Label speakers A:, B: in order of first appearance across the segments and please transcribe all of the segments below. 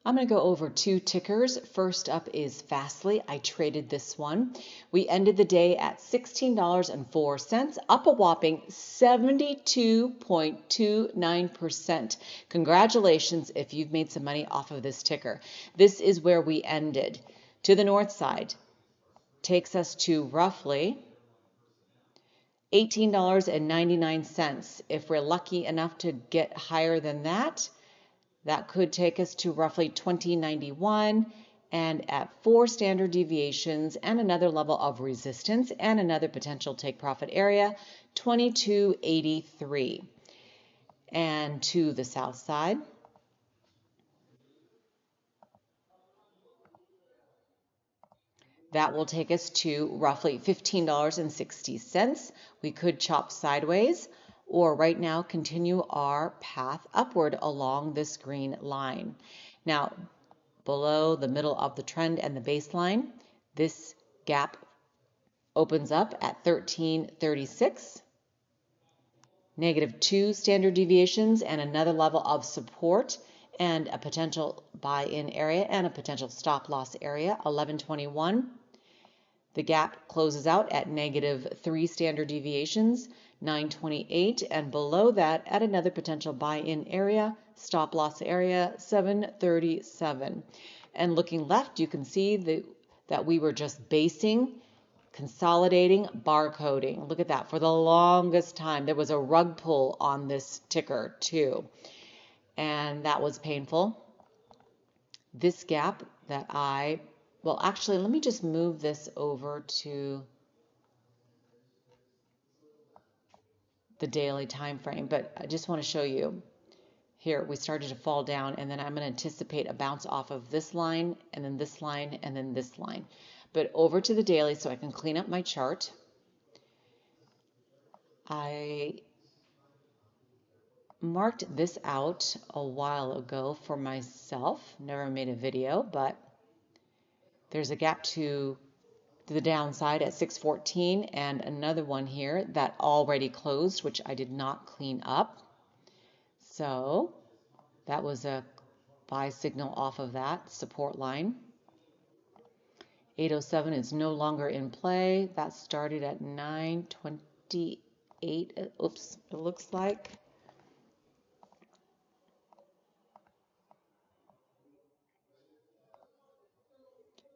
A: I'm going to go over two tickers. First up is Fsly. I traded this one. We ended the day at $16.04, up a whopping 72.29%. Congratulations if you've made some money off of this ticker. This is where we ended. To the north side, takes us to roughly $18.99. If we're lucky enough to get higher than that, that could take us to roughly $20.91, and at 4 standard deviations and another level of resistance and another potential take profit area, $22.83. And to the south side, that will take us to roughly $15.60. We could chop sideways, or right now continue our path upward along this green line. Now, below the middle of the trend and the baseline, this gap opens up at 1336, -2 standard deviations and another level of support and a potential buy-in area and a potential stop loss area, 1121. The gap closes out at -3 standard deviations, 928, and below that at another potential buy-in area, stop loss area, 737. And looking left, you can see that we were just basing, consolidating, barcoding. Look at that. For the longest time, there was a rug pull on this ticker too, and that was painful. This gap that well, actually, let me just move this over to the daily time frame, but I just want to show you here we started to fall down, and then I'm going to anticipate a bounce off of this line and then this line and then this line. But over to the daily so I can clean up my chart. I marked this out a while ago for myself, never made a video, but there's a gap to the downside at 614 and another one here that already closed, which I did not clean up. So that was a buy signal off of that support line. 807 is no longer in play. That started at 928. Oops, it looks like.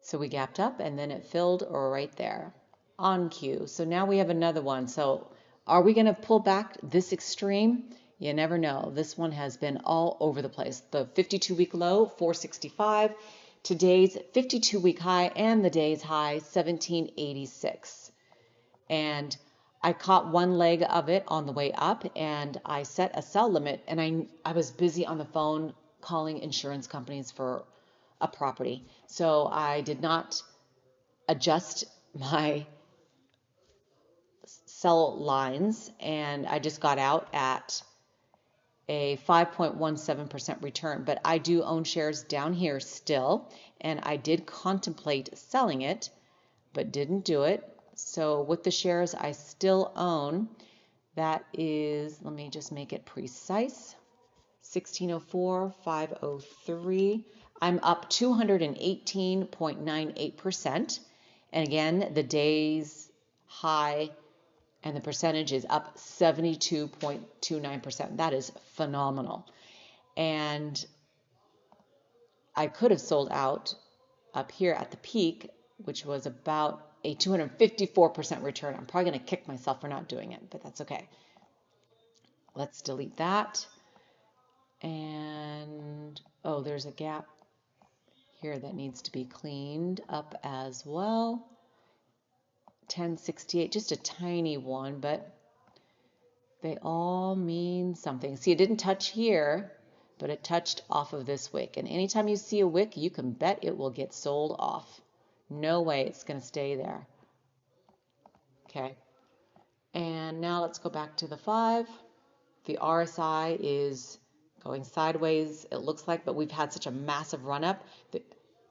A: So we gapped up and then it filled right there on cue. So now we have another one. So are we going to pull back this extreme? You never know. This one has been all over the place. The 52-week low, 465. Today's 52-week high and the day's high, 1786. And I caught one leg of it on the way up and I set a sell limit, and I was busy on the phone calling insurance companies for a property. So I did not adjust my sell lines, and I just got out at a 5.17% return. But I do own shares down here still, and I did contemplate selling it, but didn't do it. So with the shares I still own, that is, let me just make it precise, 1604, 503. I'm up 218.98%. And again, the day's high and the percentage is up 72.29%. That is phenomenal. And I could have sold out up here at the peak, which was about a 254% return. I'm probably going to kick myself for not doing it, but that's okay. Let's delete that. And, oh, there's a gap here that needs to be cleaned up as well. 1068, just a tiny one, but they all mean something. See, it didn't touch here, but it touched off of this wick. And anytime you see a wick, you can bet it will get sold off. No way it's going to stay there. Okay. And now let's go back to the 5. The RSI is going sideways, it looks like, but we've had such a massive run up that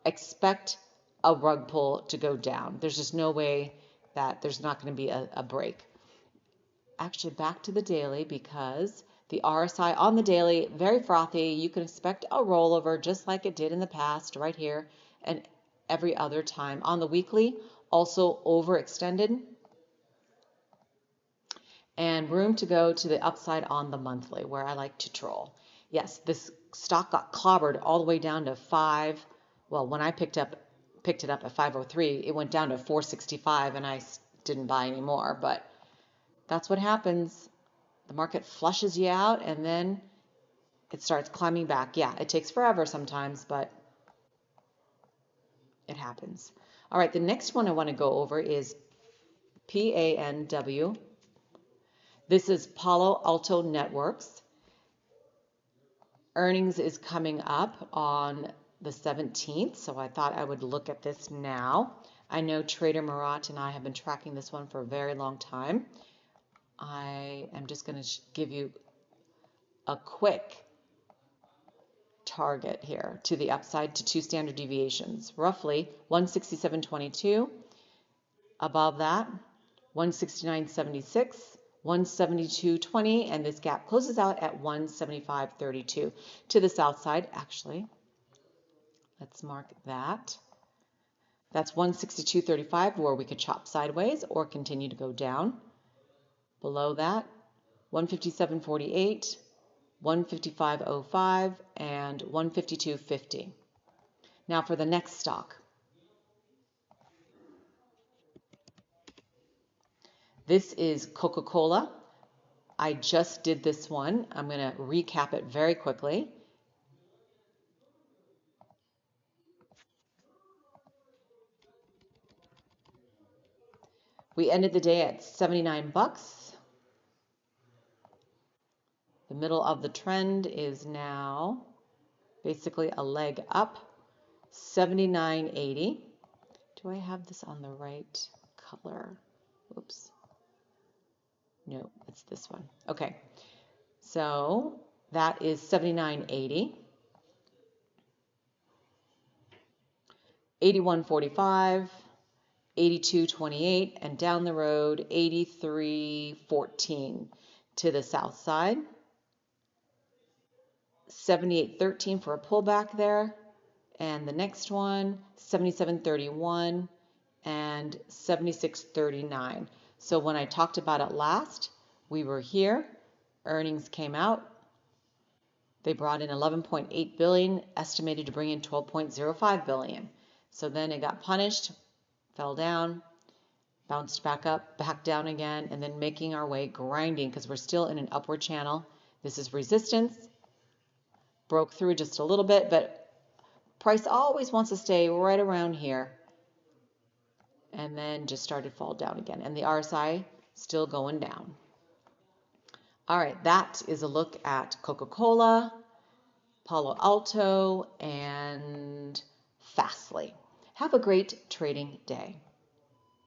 A: expect a rug pull to go down. There's just no way that there's not going to be a break. Actually, back to the daily, because The RSI on the daily, very frothy. You can expect a rollover just like it did in the past right here and every other time. On the weekly, also overextended. And room to go to the upside on the monthly, where I like to troll. Yes, this stock got clobbered all the way down to 5. Well, when I picked it up at 503, it went down to 465, and I didn't buy any more. But that's what happens. The market flushes you out, and then it starts climbing back. Yeah, it takes forever sometimes, but it happens. All right, the next one I want to go over is PANW. This is Palo Alto Networks. Earnings is coming up on the 17th, so I thought I would look at this now. I know Trader Murat and I have been tracking this one for a very long time. I am just going to give you a quick target here to the upside to 2 standard deviations, roughly 167.22. Above that, 169.76, 172.20, and this gap closes out at 175.32 to the south side. Actually, let's mark that. That's 162.35, where we could chop sideways or continue to go down. Below that, 157.48, 155.05, and 152.50. Now for the next stock. This is Coca-Cola. I just did this one. I'm going to recap it very quickly. We ended the day at 79 bucks. The middle of the trend is now basically a leg up, 79.80. Do I have this on the right color? Oops. No, it's this one. Okay. So that is 79.80. 81.45, 82.28, and down the road 83.14 to the south side. 78.13 for a pullback there, and the next one 77.31 and 76.39. So when I talked about it last, we were here. Earnings came out. They brought in 11.8 billion, estimated to bring in 12.05 billion. So then it got punished, fell down, bounced back up, back down again, and then making our way, grinding, because we're still in an upward channel. This is resistance. Broke through just a little bit, but price always wants to stay right around here. And then just started to fall down again. And the RSI still going down. All right, that is a look at Coca-Cola, Palo Alto, and Fsly. Have a great trading day.